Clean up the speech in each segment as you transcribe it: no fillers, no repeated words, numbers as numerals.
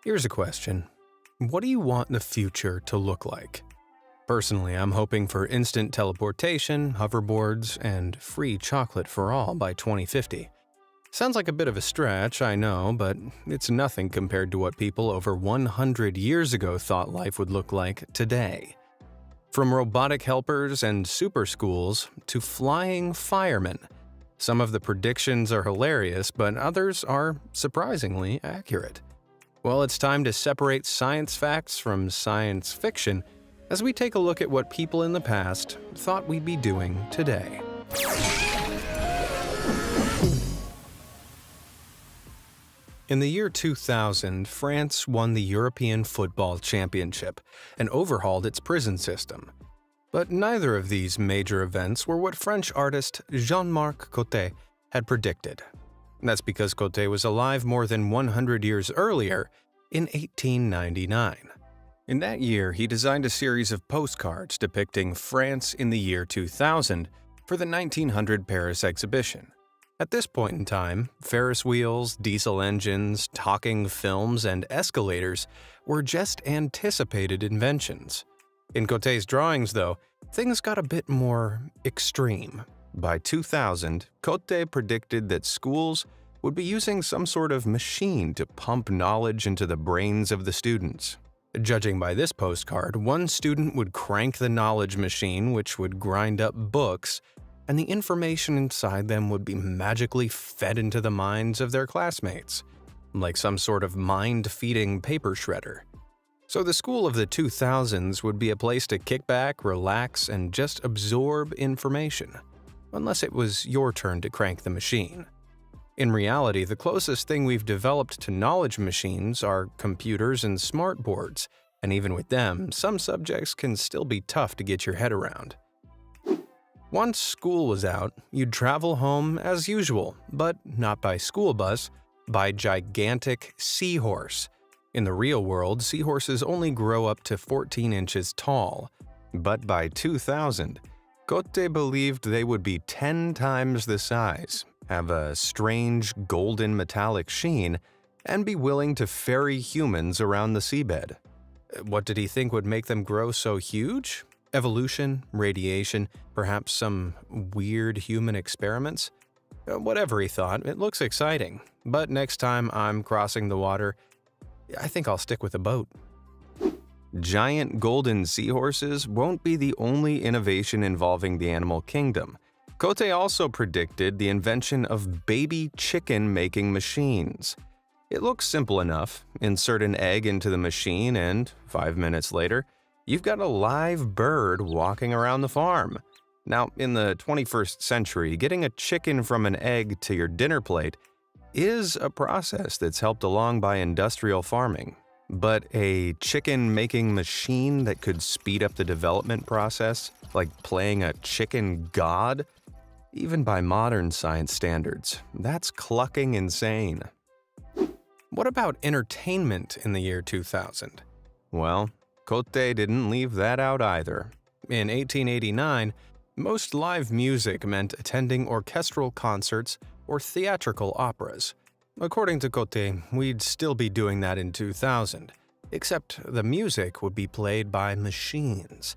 Here's a question. What do you want the future to look like? Personally, I'm hoping for instant teleportation, hoverboards, and free chocolate for all by 2050. Sounds like a bit of a stretch, I know, but it's nothing compared to what people over 100 years ago thought life would look like today. From robotic helpers and super schools to flying firemen. Some of the predictions are hilarious, but others are surprisingly accurate. Well, it's time to separate science facts from science fiction as we take a look at what people in the past thought we'd be doing today. In the year 2000, France won the European Football Championship and overhauled its prison system. But neither of these major events were what French artist Jean-Marc Coté had predicted. That's because Coté was alive more than 100 years earlier, in 1899. In that year, he designed a series of postcards depicting France in the year 2000 for the 1900 Paris exhibition. At this point in time, Ferris wheels, diesel engines, talking films, and escalators were just anticipated inventions. In Coté's drawings, though, things got a bit more extreme. By 2000, Coté predicted that schools would be using some sort of machine to pump knowledge into the brains of the students. Judging by this postcard, one student would crank the knowledge machine, which would grind up books, and the information inside them would be magically fed into the minds of their classmates, like some sort of mind-feeding paper shredder. So the school of the 2000s would be a place to kick back, relax, and just absorb information, unless it was your turn to crank the machine. In reality, the closest thing we've developed to knowledge machines are computers and smart boards, and even with them, some subjects can still be tough to get your head around. Once school was out, you'd travel home as usual, but not by school bus, by gigantic seahorse. In the real world, seahorses only grow up to 14 inches tall. But by 2000, Coté believed they would be 10 times the size, have a strange golden metallic sheen, and be willing to ferry humans around the seabed. What did he think would make them grow so huge? Evolution, radiation, perhaps some weird human experiments? Whatever he thought, it looks exciting. But next time I'm crossing the water, I think I'll stick with a boat. Giant golden seahorses won't be the only innovation involving the animal kingdom. Coté also predicted the invention of baby chicken-making machines. It looks simple enough. Insert an egg into the machine and, 5 minutes later, you've got a live bird walking around the farm. Now, in the 21st century, getting a chicken from an egg to your dinner plate is a process that's helped along by industrial farming. But a chicken-making machine that could speed up the development process, like playing a chicken god? Even by modern science standards, that's clucking insane. What about entertainment in the year 2000? Well, Coté didn't leave that out either. In 1889, most live music meant attending orchestral concerts or theatrical operas. According to Coté, we'd still be doing that in 2000, except the music would be played by machines.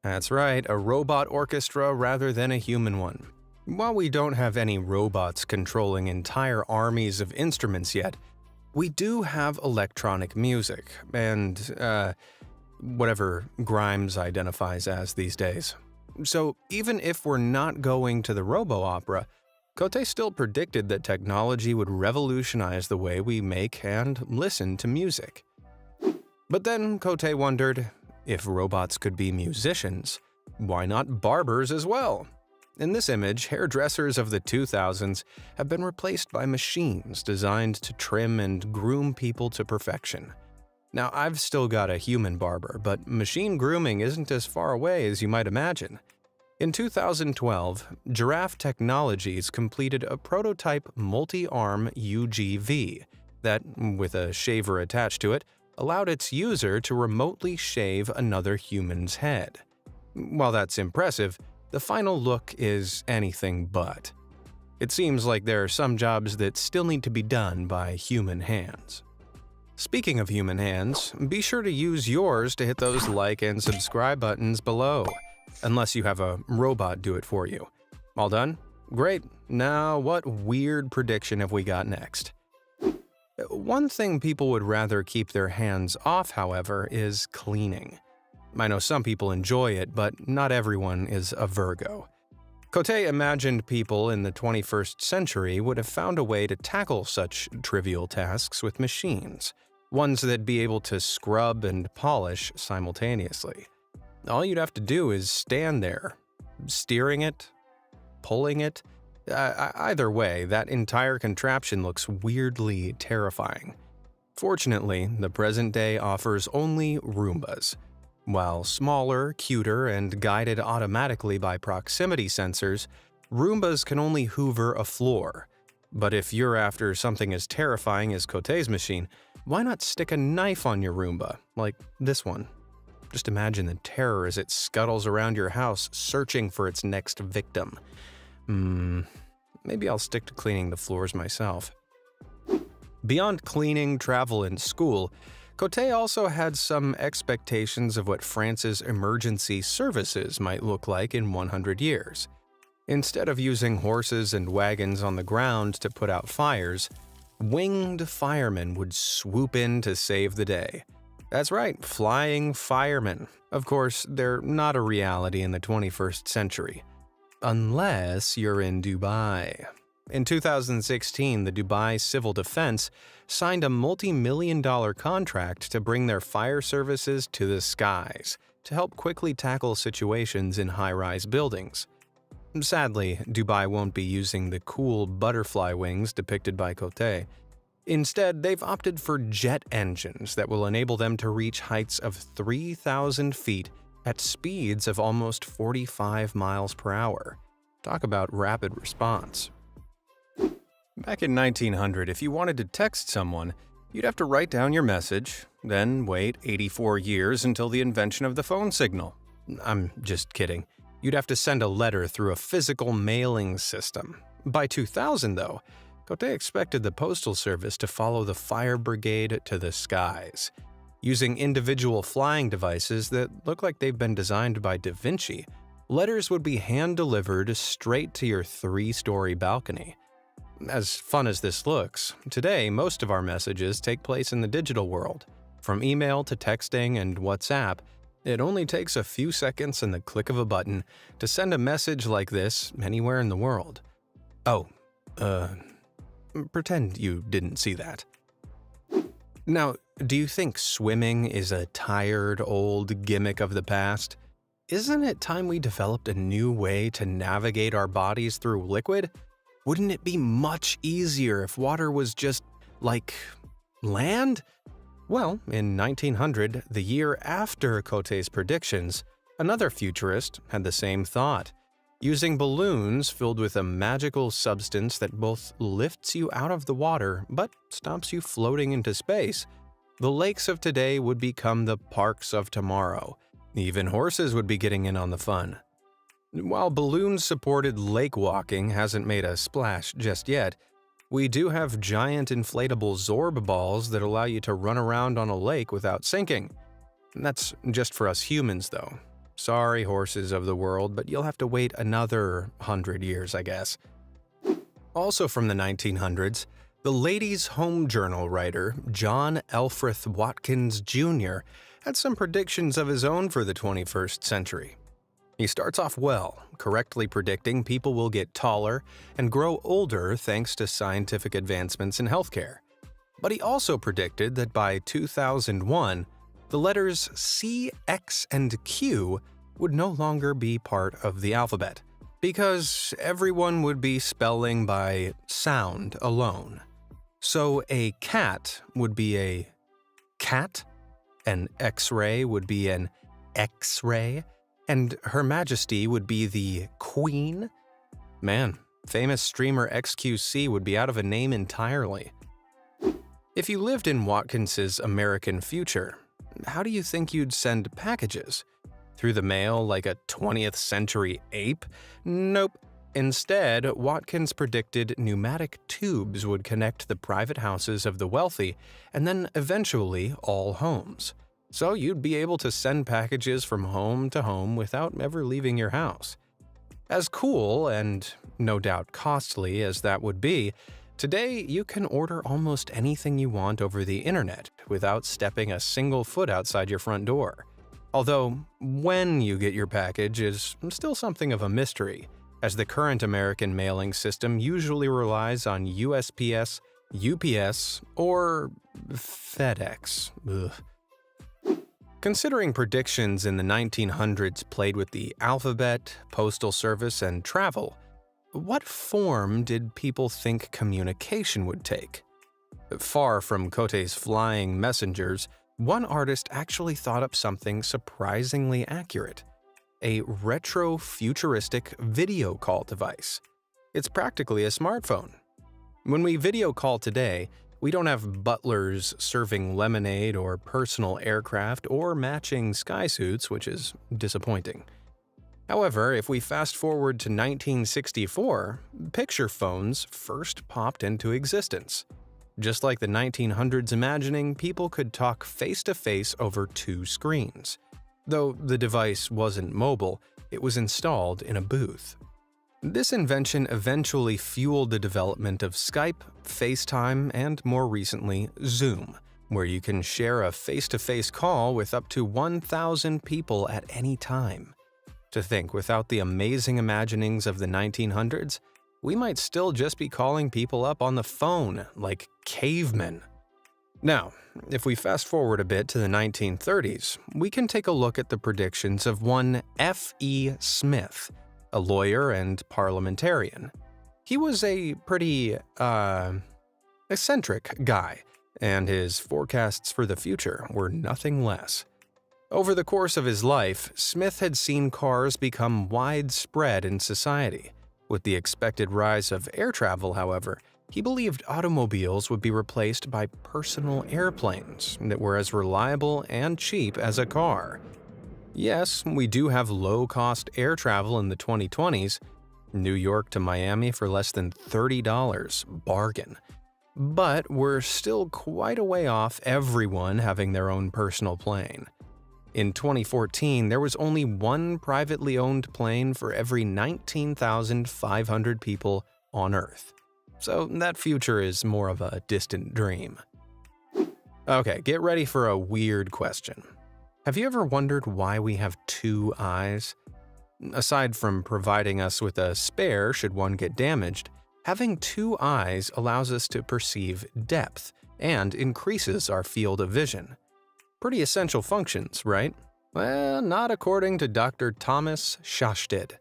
That's right, a robot orchestra rather than a human one. While we don't have any robots controlling entire armies of instruments yet, we do have electronic music, and, whatever Grimes identifies as these days. So even if we're not going to the robo-opera, Coté still predicted that technology would revolutionize the way we make and listen to music. But then Coté wondered, if robots could be musicians, why not barbers as well? In this image, hairdressers of the 2000s have been replaced by machines designed to trim and groom people to perfection. Now, I've still got a human barber, but machine grooming isn't as far away as you might imagine. In 2012, Giraffe Technologies completed a prototype multi-arm UGV that, with a shaver attached to it, allowed its user to remotely shave another human's head. While that's impressive, the final look is anything but. It seems like there are some jobs that still need to be done by human hands. Speaking of human hands, be sure to use yours to hit those like and subscribe buttons below, unless you have a robot do it for you. All done? Great. Now, what weird prediction have we got next? One thing people would rather keep their hands off, however, is cleaning. I know some people enjoy it, but not everyone is a Virgo. Cote imagined people in the 21st century would have found a way to tackle such trivial tasks with machines, ones that'd be able to scrub and polish simultaneously. All you'd have to do is stand there, steering it, pulling it. Either way, that entire contraption looks weirdly terrifying. Fortunately, the present day offers only Roombas. While smaller, cuter, and guided automatically by proximity sensors, Roombas can only hoover a floor. But if you're after something as terrifying as Cote's machine, why not stick a knife on your Roomba, like this one? Just imagine the terror as it scuttles around your house searching for its next victim. Maybe I'll stick to cleaning the floors myself. Beyond cleaning, travel, and school, Cote also had some expectations of what France's emergency services might look like in 100 years. Instead of using horses and wagons on the ground to put out fires, winged firemen would swoop in to save the day. That's right, flying firemen. Of course, they're not a reality in the 21st century. Unless you're in Dubai. In 2016, the Dubai Civil Defense signed a multi-million-dollar contract to bring their fire services to the skies to help quickly tackle situations in high-rise buildings. Sadly, Dubai won't be using the cool butterfly wings depicted by Cote. Instead, they've opted for jet engines that will enable them to reach heights of 3,000 feet at speeds of almost 45 miles per hour. Talk about rapid response. Back in 1900, if you wanted to text someone, you'd have to write down your message, then wait 84 years until the invention of the phone signal. I'm just kidding. You'd have to send a letter through a physical mailing system. By 2000, though, Cote expected the postal service to follow the fire brigade to the skies. Using individual flying devices that look like they've been designed by Da Vinci, letters would be hand-delivered straight to your 3-story balcony. As fun as this looks, today most of our messages take place in the digital world. From email to texting and WhatsApp, it only takes a few seconds and the click of a button to send a message like this anywhere in the world. Oh, pretend you didn't see that. Now, do you think swimming is a tired, old gimmick of the past? Isn't it time we developed a new way to navigate our bodies through liquid? Wouldn't it be much easier if water was just, like, land? Well, in 1900, the year after Cote's predictions, another futurist had the same thought. Using balloons filled with a magical substance that both lifts you out of the water but stops you floating into space, the lakes of today would become the parks of tomorrow. Even horses would be getting in on the fun. While balloon-supported lake walking hasn't made a splash just yet, we do have giant inflatable Zorb balls that allow you to run around on a lake without sinking. That's just for us humans, though. Sorry, horses of the world, but you'll have to wait another 100 years, I guess. Also from the 1900s, the Ladies' Home Journal writer John Elfreth Watkins Jr. had some predictions of his own for the 21st century. He starts off well, correctly predicting people will get taller and grow older thanks to scientific advancements in healthcare. But he also predicted that by 2001, the letters C, X, and Q would no longer be part of the alphabet, because everyone would be spelling by sound alone. So a cat would be a cat, an X-ray would be an X-ray, and Her Majesty would be the Queen? Man, famous streamer XQC would be out of a name entirely. If you lived in Watkins's American future, how do you think you'd send packages? Through the mail like a 20th century ape? Nope. Instead, Watkins predicted pneumatic tubes would connect the private houses of the wealthy and then eventually all homes. So you'd be able to send packages from home to home without ever leaving your house. As cool and no doubt costly as that would be, today you can order almost anything you want over the internet without stepping a single foot outside your front door. Although, when you get your package is still something of a mystery, as the current American mailing system usually relies on USPS, UPS, or FedEx. Ugh. Considering predictions in the 1900s played with the alphabet, postal service, and travel, what form did people think communication would take? Far from Cote's flying messengers, one artist actually thought up something surprisingly accurate: a retro-futuristic video call device. It's practically a smartphone. When we video call today, we don't have butlers serving lemonade or personal aircraft or matching sky suits, which is disappointing. However, if we fast forward to 1964, picture phones first popped into existence. Just like the 1900s imagining people could talk face-to-face over two screens. Though the device wasn't mobile, it was installed in a booth. This invention eventually fueled the development of Skype, FaceTime, and more recently, Zoom, where you can share a face-to-face call with up to 1,000 people at any time. To think, without the amazing imaginings of the 1900s, we might still just be calling people up on the phone like cavemen. Now, if we fast forward a bit to the 1930s, we can take a look at the predictions of one F.E. Smith, a lawyer and parliamentarian. He was a pretty, eccentric guy, and his forecasts for the future were nothing less. Over the course of his life, Smith had seen cars become widespread in society. With the expected rise of air travel, however, he believed automobiles would be replaced by personal airplanes that were as reliable and cheap as a car. Yes, we do have low-cost air travel in the 2020s, New York to Miami for less than $30, bargain. But we're still quite a way off everyone having their own personal plane. In 2014, there was only one privately owned plane for every 19,500 people on Earth. So that future is more of a distant dream. Okay, get ready for a weird question. Have you ever wondered why we have two eyes? Aside from providing us with a spare should one get damaged, having two eyes allows us to perceive depth and increases our field of vision. Pretty essential functions, right? Well, not according to Dr. Thomas Shosted.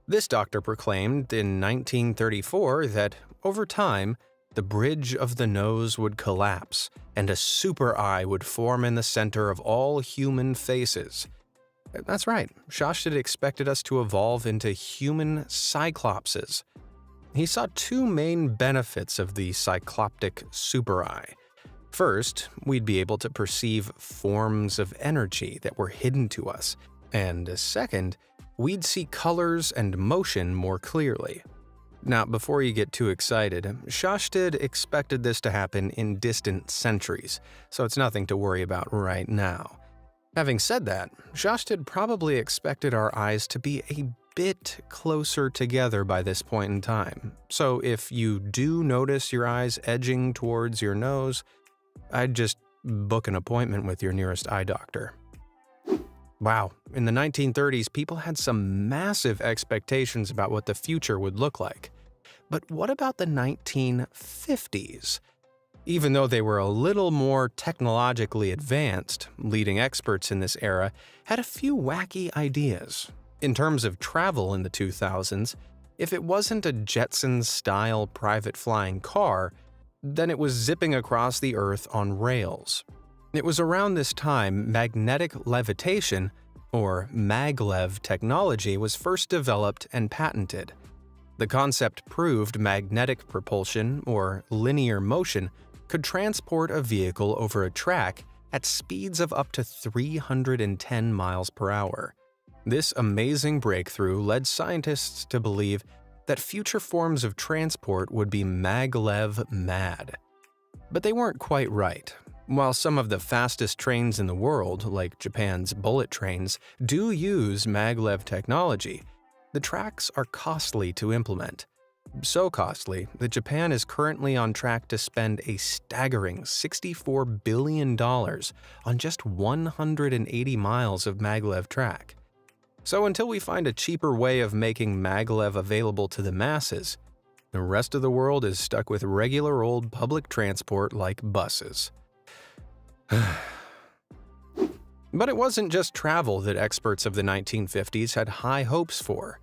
This doctor proclaimed in 1934 that, over time, the bridge of the nose would collapse, and a super eye would form in the center of all human faces. That's right, Shosted expected us to evolve into human cyclopses. He saw two main benefits of the cycloptic super eye. First, we'd be able to perceive forms of energy that were hidden to us, and second, we'd see colors and motion more clearly. Now, before you get too excited, Shosted expected this to happen in distant centuries, so it's nothing to worry about right now. Having said that, Shosted probably expected our eyes to be a bit closer together by this point in time, so if you do notice your eyes edging towards your nose, I'd just book an appointment with your nearest eye doctor. Wow, in the 1930s, people had some massive expectations about what the future would look like. But what about the 1950s? Even though they were a little more technologically advanced, leading experts in this era had a few wacky ideas. In terms of travel in the 2000s, if it wasn't a Jetsons-style private flying car, then it was zipping across the Earth on rails. It was around this time magnetic levitation, or maglev technology, was first developed and patented. The concept proved magnetic propulsion, or linear motion, could transport a vehicle over a track at speeds of up to 310 miles per hour. This amazing breakthrough led scientists to believe that future forms of transport would be maglev mad. But they weren't quite right. While some of the fastest trains in the world, like Japan's bullet trains, do use maglev technology, the tracks are costly to implement. So costly that Japan is currently on track to spend a staggering $64 billion on just 180 miles of maglev track. So until we find a cheaper way of making maglev available to the masses, the rest of the world is stuck with regular old public transport like buses. But it wasn't just travel that experts of the 1950s had high hopes for.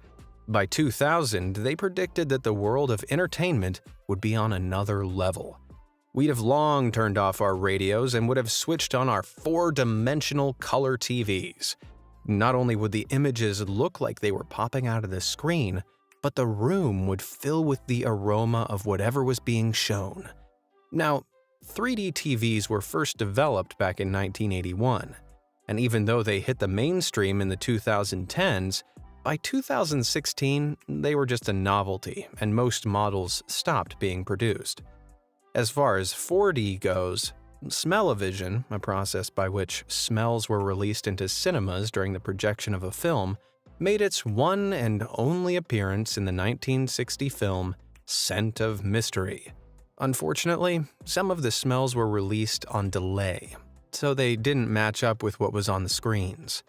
By 2000, they predicted that the world of entertainment would be on another level. We'd have long turned off our radios and would have switched on our four-dimensional color TVs. Not only would the images look like they were popping out of the screen, but the room would fill with the aroma of whatever was being shown. Now, 3D TVs were first developed back in 1981, and even though they hit the mainstream in the 2010s, by 2016 they were just a novelty, and most models stopped being produced. As far as 4D goes, smell-o-vision, a process by which smells were released into cinemas during the projection of a film, made its one and only appearance in the 1960 film Scent of Mystery. Unfortunately, some of the smells were released on delay, so they didn't match up with what was on the screens.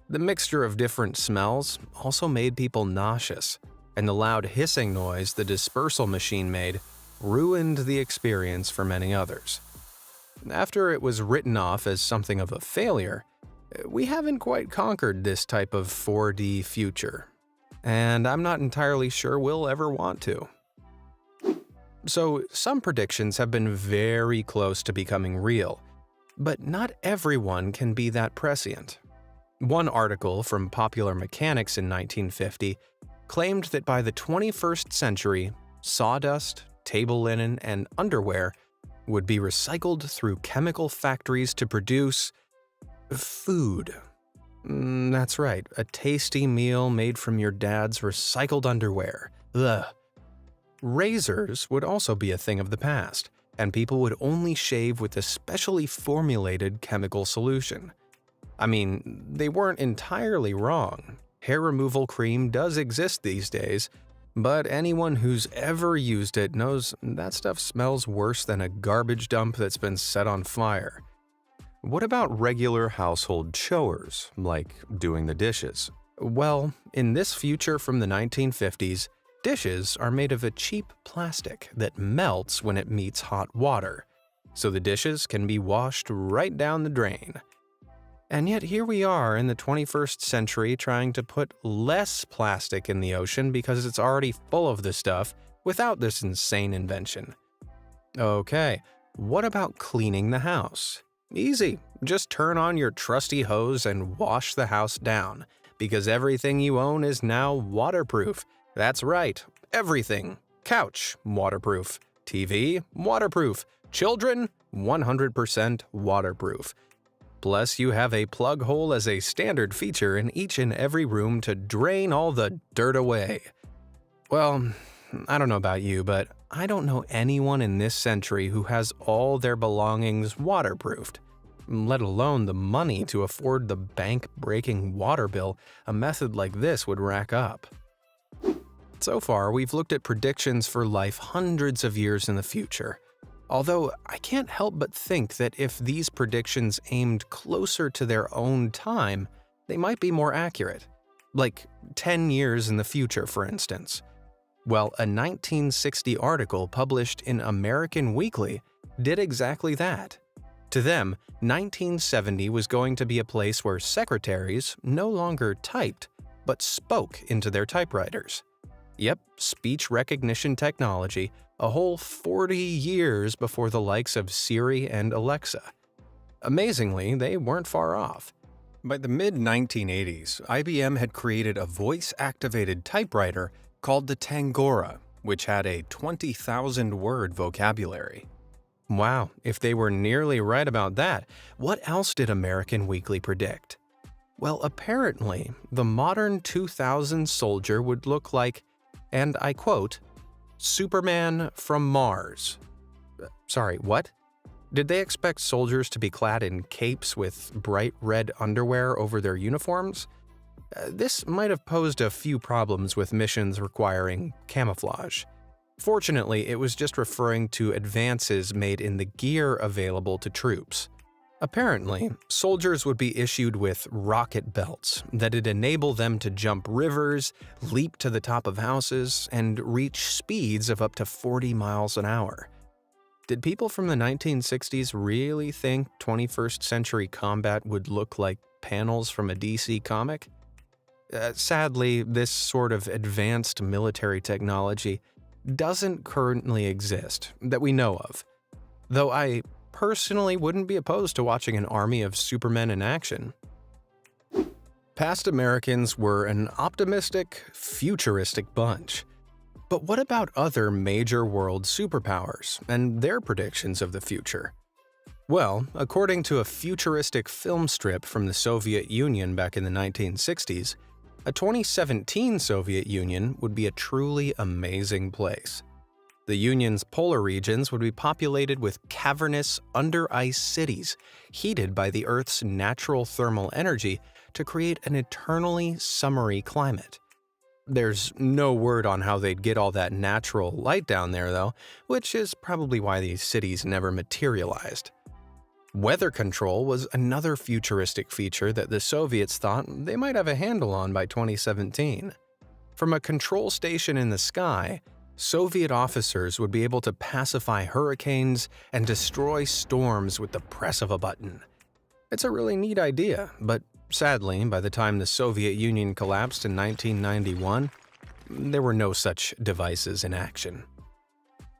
The mixture of different smells also made people nauseous, and the loud hissing noise the dispersal machine made ruined the experience for many others. After it was written off as something of a failure, we haven't quite conquered this type of 4D future, and I'm not entirely sure we'll ever want to. So, some predictions have been very close to becoming real, but not everyone can be that prescient. One article from Popular Mechanics in 1950 claimed that by the 21st century, sawdust, table linen, and underwear would be recycled through chemical factories to produce food. That's right, a tasty meal made from your dad's recycled underwear. Ugh. Razors would also be a thing of the past, and people would only shave with a specially formulated chemical solution. I mean, they weren't entirely wrong. Hair removal cream does exist these days, but anyone who's ever used it knows that stuff smells worse than a garbage dump that's been set on fire. What about regular household chores, like doing the dishes? Well, in this future from the 1950s, dishes are made of a cheap plastic that melts when it meets hot water, so the dishes can be washed right down the drain. And yet here we are in the 21st century trying to put less plastic in the ocean because it's already full of this stuff without this insane invention. Okay, what about cleaning the house? Easy, just turn on your trusty hose and wash the house down, because everything you own is now waterproof. That's right, everything. Couch, waterproof. TV, waterproof. Children, 100% waterproof. Plus, you have a plug hole as a standard feature in each and every room to drain all the dirt away. Well, I don't know about you, but I don't know anyone in this century who has all their belongings waterproofed, let alone the money to afford the bank-breaking water bill a method like this would rack up. So far, we've looked at predictions for life hundreds of years in the future. Although I can't help but think that if these predictions aimed closer to their own time, they might be more accurate. Like 10 years in the future, for instance. Well, a 1960 article published in American Weekly did exactly that. To them, 1970 was going to be a place where secretaries no longer typed, but spoke into their typewriters. Yep, speech recognition technology, a whole 40 years before the likes of Siri and Alexa. Amazingly, they weren't far off. By the mid-1980s, IBM had created a voice-activated typewriter called the Tangora, which had a 20,000-word vocabulary. Wow, if they were nearly right about that, what else did American Weekly predict? Well, apparently, the modern 2000 soldier would look like and I quote, "Superman from Mars." Sorry, what? Did they expect soldiers to be clad in capes with bright red underwear over their uniforms? This might have posed a few problems with missions requiring camouflage. Fortunately, it was just referring to advances made in the gear available to troops. Apparently, soldiers would be issued with rocket belts that'd enable them to jump rivers, leap to the top of houses, and reach speeds of up to 40 miles an hour. Did people from the 1960s really think 21st century combat would look like panels from a DC comic? Sadly, this sort of advanced military technology doesn't currently exist that we know of, though I personally wouldn't be opposed to watching an army of supermen in action. Past Americans were an optimistic, futuristic bunch. But what about other major world superpowers and their predictions of the future? Well, according to a futuristic film strip from the Soviet Union back in the 1960s, a 2017 Soviet Union would be a truly amazing place. The Union's polar regions would be populated with cavernous, under-ice cities, heated by the Earth's natural thermal energy to create an eternally summery climate. There's no word on how they'd get all that natural light down there, though, which is probably why these cities never materialized. Weather control was another futuristic feature that the Soviets thought they might have a handle on by 2017. From a control station in the sky, Soviet officers would be able to pacify hurricanes and destroy storms with the press of a button. It's a really neat idea, but sadly, by the time the Soviet Union collapsed in 1991, there were no such devices in action.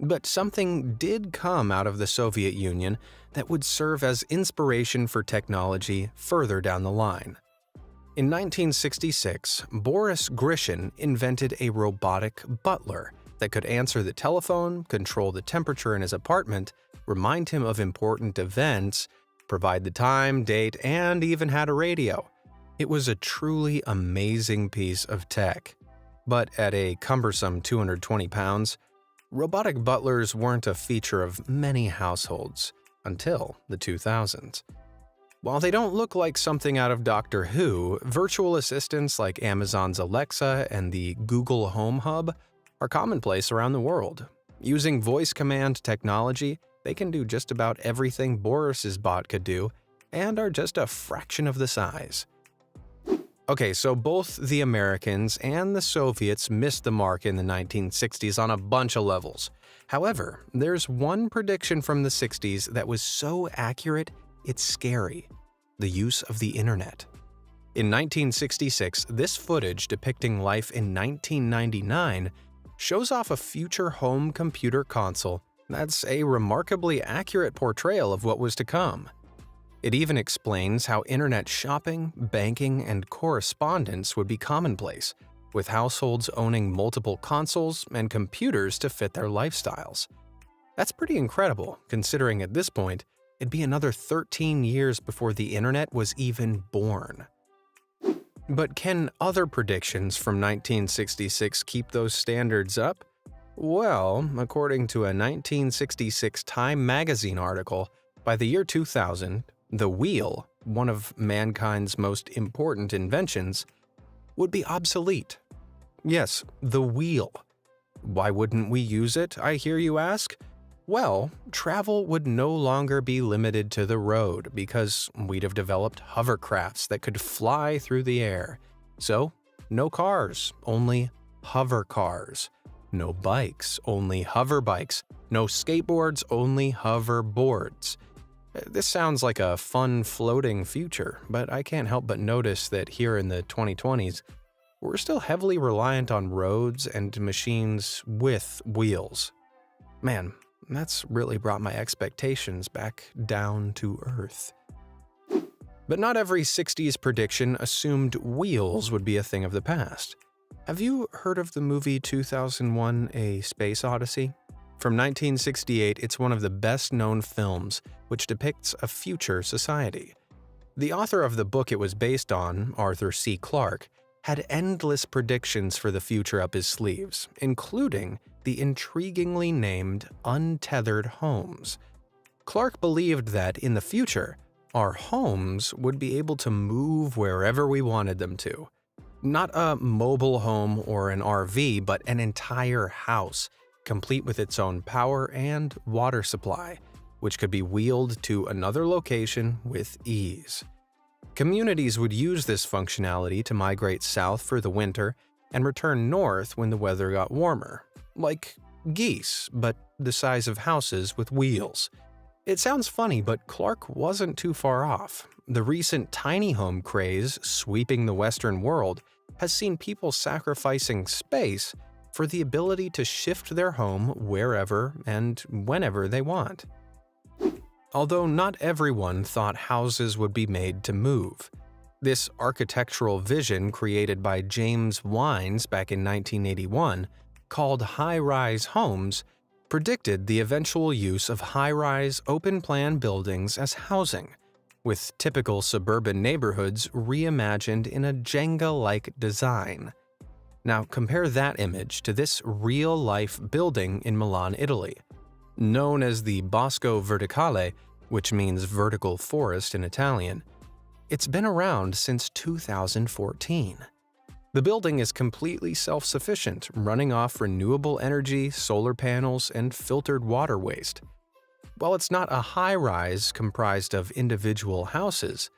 But something did come out of the Soviet Union that would serve as inspiration for technology further down the line. In 1966, Boris Grishin invented a robotic butler that could answer the telephone, control the temperature in his apartment, remind him of important events, provide the time, date, and even had a radio. It was a truly amazing piece of tech. But at a cumbersome 220 pounds, robotic butlers weren't a feature of many households until the 2000s. While they don't look like something out of Doctor Who, virtual assistants like Amazon's Alexa and the Google Home Hub are commonplace around the world. Using voice command technology, they can do just about everything Boris's bot could do, and are just a fraction of the size. Okay, so both the Americans and the Soviets missed the mark in the 1960s on a bunch of levels. However, there's one prediction from the 60s that was so accurate, it's scary: the use of the internet. In 1966, this footage depicting life in 1999 shows off a future home computer console that's a remarkably accurate portrayal of what was to come. It even explains how internet shopping, banking, and correspondence would be commonplace, with households owning multiple consoles and computers to fit their lifestyles. That's pretty incredible, considering at this point, it'd be another 13 years before the internet was even born. But can other predictions from 1966 keep those standards up? Well, according to a 1966 Time magazine article, by the year 2000, the wheel, one of mankind's most important inventions, would be obsolete. Yes, the wheel. Why wouldn't we use it, I hear you ask? Well, travel would no longer be limited to the road because we'd have developed hovercrafts that could fly through the air. So, no cars, only hover cars. No bikes, only hover bikes. No skateboards, only hover boards. This sounds like a fun floating future, but I can't help but notice that here in the 2020s, we're still heavily reliant on roads and machines with wheels. Man, that's really brought my expectations back down to earth. But not every 60s prediction assumed wheels would be a thing of the past. Have you heard of the movie 2001: A Space Odyssey? From 1968, it's one of the best-known films which depicts a future society. The author of the book it was based on, Arthur C. Clarke, had endless predictions for the future up his sleeves, including the intriguingly named untethered homes. Clark believed that, in the future, our homes would be able to move wherever we wanted them to. Not a mobile home or an RV, but an entire house, complete with its own power and water supply, which could be wheeled to another location with ease. Communities would use this functionality to migrate south for the winter and return north when the weather got warmer, like geese, but the size of houses with wheels. It sounds funny, but Clark wasn't too far off. The recent tiny home craze sweeping the Western world has seen people sacrificing space for the ability to shift their home wherever and whenever they want. Although not everyone thought houses would be made to move. This architectural vision created by James Wines back in 1981, called high-rise homes, predicted the eventual use of high-rise open-plan buildings as housing, with typical suburban neighborhoods reimagined in a Jenga-like design. Now compare that image to this real-life building in Milan, Italy. Known as the Bosco Verticale, which means vertical forest in Italian, it's been around since 2014. The building is completely self-sufficient, running off renewable energy, solar panels, and filtered water waste. While it's not a high-rise comprised of individual houses,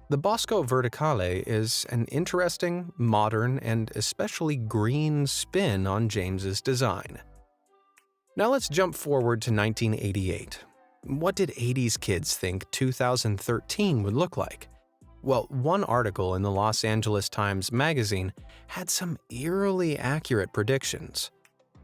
the Bosco Verticale is an interesting, modern, and especially green spin on James's design. Now let's jump forward to 1988. What did 80s kids think 2013 would look like? Well, one article in the Los Angeles Times Magazine had some eerily accurate predictions.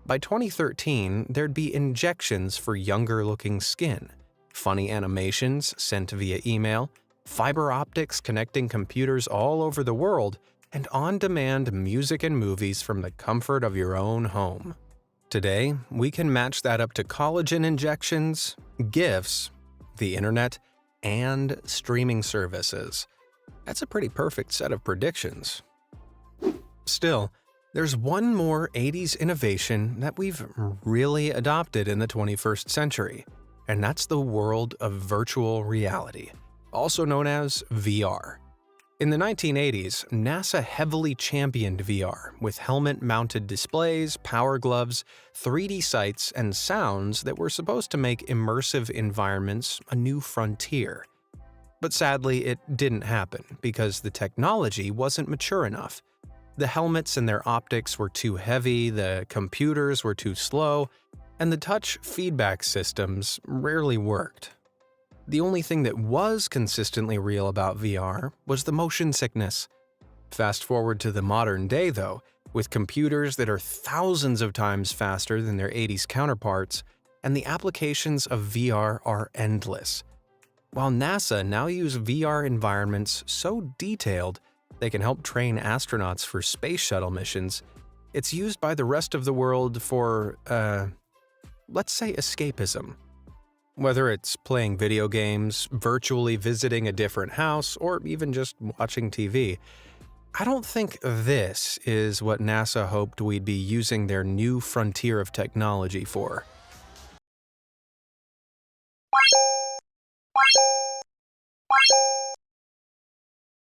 By 2013, there'd be injections for younger-looking skin, funny animations sent via email, fiber optics connecting computers all over the world, and on-demand music and movies from the comfort of your own home. Today, we can match that up to collagen injections, GIFs, the internet, and streaming services. That's a pretty perfect set of predictions. Still, there's one more 80s innovation that we've really adopted in the 21st century, and that's the world of virtual reality, also known as VR. In the 1980s, NASA heavily championed VR with helmet-mounted displays, power gloves, 3D sights, and sounds that were supposed to make immersive environments a new frontier. But sadly, it didn't happen because the technology wasn't mature enough. The helmets and their optics were too heavy, the computers were too slow, and the touch feedback systems rarely worked. The only thing that was consistently real about VR was the motion sickness. Fast forward to the modern day, though, with computers that are thousands of times faster than their 80s counterparts, and the applications of VR are endless. While NASA now use VR environments so detailed they can help train astronauts for space shuttle missions, it's used by the rest of the world for, let's say escapism. Whether it's playing video games, virtually visiting a different house, or even just watching TV, I don't think this is what NASA hoped we'd be using their new frontier of technology for.